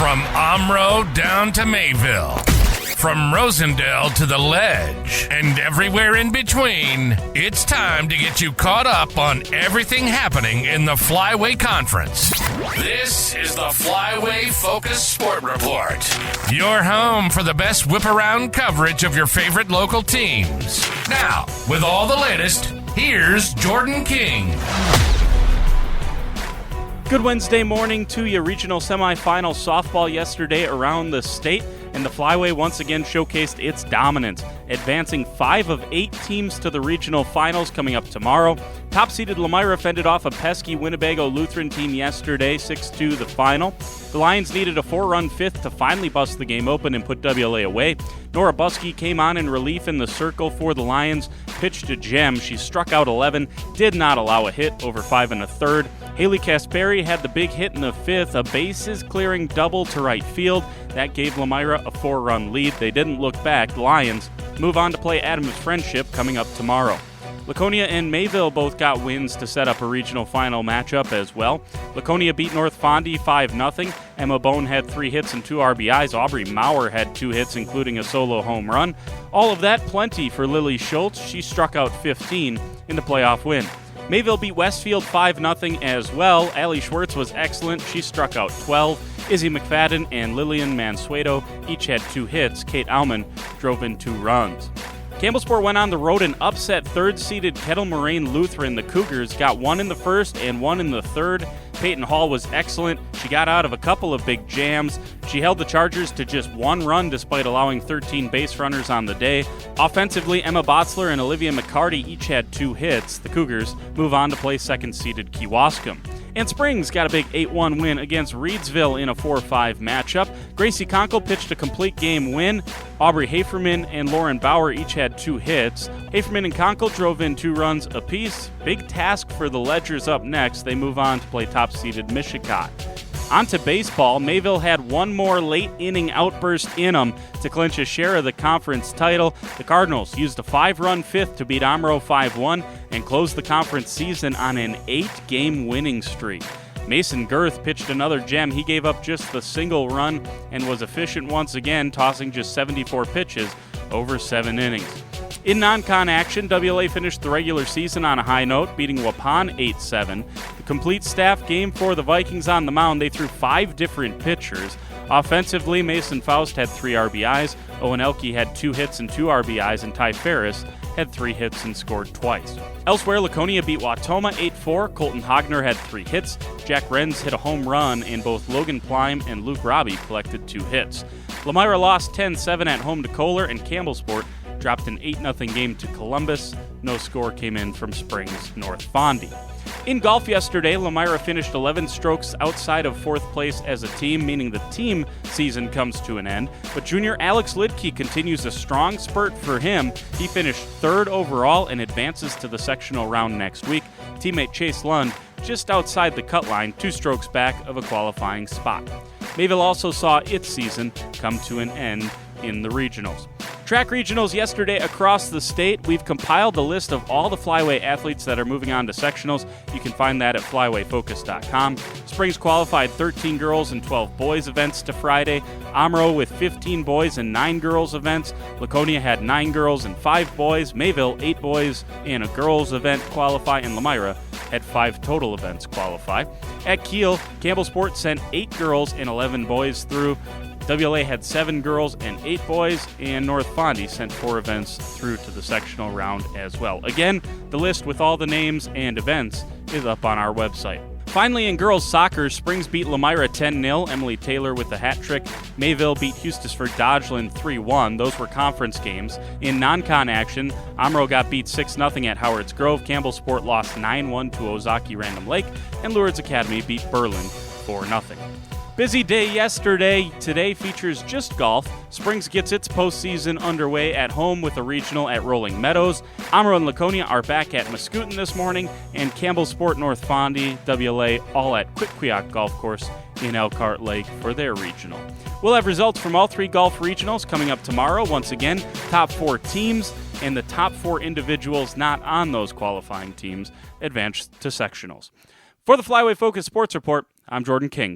From Omro down to Mayville, from Rosendale to the Ledge, and everywhere in between, it's time to get you caught up on everything happening in the Flyway Conference. This is the Flyway Focus Sport Report, your home for the best whip-around coverage of your favorite local teams. Now, with all the latest, here's Jordan King. Good Wednesday morning to you. Regional semifinal softball yesterday around the state, and the Flyway once again showcased its dominance, advancing 5 of 8 teams to the regional finals coming up tomorrow. Top-seeded Lemira fended off a pesky Winnebago Lutheran team yesterday, 6-2 the final. The Lions needed a 4-run fifth to finally bust the game open and put WLA away. Nora Buskey came on in relief in the circle for the Lions, pitched a gem. She struck out 11, did not allow a hit over 5 1/3. Haley Kasperi had the big hit in the 5th, a bases-clearing double to right field. That gave Lemira a 4-run lead. They didn't look back. The Lions move on to play Adams Friendship coming up tomorrow. Laconia and Mayville both got wins to set up a regional final matchup as well. Laconia beat North Fondy 5-0. Emma Bone had 3 hits and 2 RBIs. Aubrey Maurer had 2 hits, including a solo home run. All of that plenty for Lily Schultz. She struck out 15 in the playoff win. Mayville beat Westfield 5-0 as well. Allie Schwartz was excellent. She struck out 12. Izzy McFadden and Lillian Mansueto each had 2 hits. Kate Aumann drove in 2 runs. Campbellsport went on the road and upset third-seeded Kettle Moraine Lutheran. The Cougars got 1 in the first and 1 in the third. Peyton Hall was excellent. She got out of a couple of big jams. She held the Chargers to just 1 run despite allowing 13 base runners on the day. Offensively, Emma Botzler and Olivia McCarty each had 2 hits. The Cougars move on to play second-seeded Kewaskum. And Springs got a big 8-1 win against Reedsville in a 4-5 matchup. Gracie Conkle pitched a complete game win. Aubrey Haferman and Lauren Bauer each had 2 hits. Haferman and Conkle drove in 2 runs apiece. Big task for the Ledgers up next. They move on to play top-seeded Michigan. On to baseball, Mayville had 1 more late-inning outburst in them to clinch a share of the conference title. The Cardinals used a 5-run fifth to beat Omro 5-1 and closed the conference season on an 8-game winning streak. Mason Girth pitched another gem. He gave up just the single run and was efficient once again, tossing just 74 pitches over 7 innings. In non-con action, WLA finished the regular season on a high note, beating Waupun 8-7. The complete staff game for the Vikings on the mound. They threw 5 different pitchers. Offensively, Mason Faust had 3 RBIs, Owen Elke had 2 hits and 2 RBIs, and Ty Ferris had 3 hits and scored twice. Elsewhere, Laconia beat Wautoma 8-4. Colton Hogner had 3 hits. Jack Renz hit a home run, and both Logan Plime and Luke Robbie collected 2 hits. Lemira lost 10-7 at home to Kohler, and Campbellsport dropped an 8-0 game to Columbus. No score came in from Springs North Fondy. In golf yesterday, Lemira finished 11 strokes outside of 4th place as a team, meaning the team season comes to an end. But junior Alex Lidke continues a strong spurt for him. He finished 3rd overall and advances to the sectional round next week. Teammate Chase Lund just outside the cut line, 2 strokes back of a qualifying spot. Mayville also saw its season come to an end in the regionals. Track regionals yesterday across the state. We've compiled the list of all the Flyway athletes that are moving on to sectionals. You can find that at flywayfocus.com. Springs qualified 13 girls and 12 boys events to Friday. Omro with 15 boys and 9 girls events. Laconia had 9 girls and 5 boys. Mayville 8 boys and a girls event qualify. And Lemira had 5 total events qualify. At Kiel, Campbellsport sent 8 girls and 11 boys through. WLA had 7 girls and 8 boys, and North Fondy sent 4 events through to the sectional round as well. Again, the list with all the names and events is up on our website. Finally, in girls soccer, Springs beat Lemira 10-0. Emily Taylor with a hat trick. Mayville beat Hustisford Dodgeland 3-1. Those were conference games. In non-con action, Omro got beat 6-0 at Howards Grove. Campbellsport lost 9-1 to Ozaki Random Lake, and Lourdes Academy beat Berlin 4-0. Busy day yesterday. Today features just golf. Springs gets its postseason underway at home with a regional at Rolling Meadows. Omro and Laconia are back at Mascoutin this morning, and Campbellsport North Fondy, WLA, all at Quickiaq Golf Course in Elkhart Lake for their regional. We'll have results from all 3 golf regionals coming up tomorrow. Once again, top 4 teams and the top 4 individuals not on those qualifying teams advance to sectionals. For the Flyway Focus Sports Report, I'm Jordan King.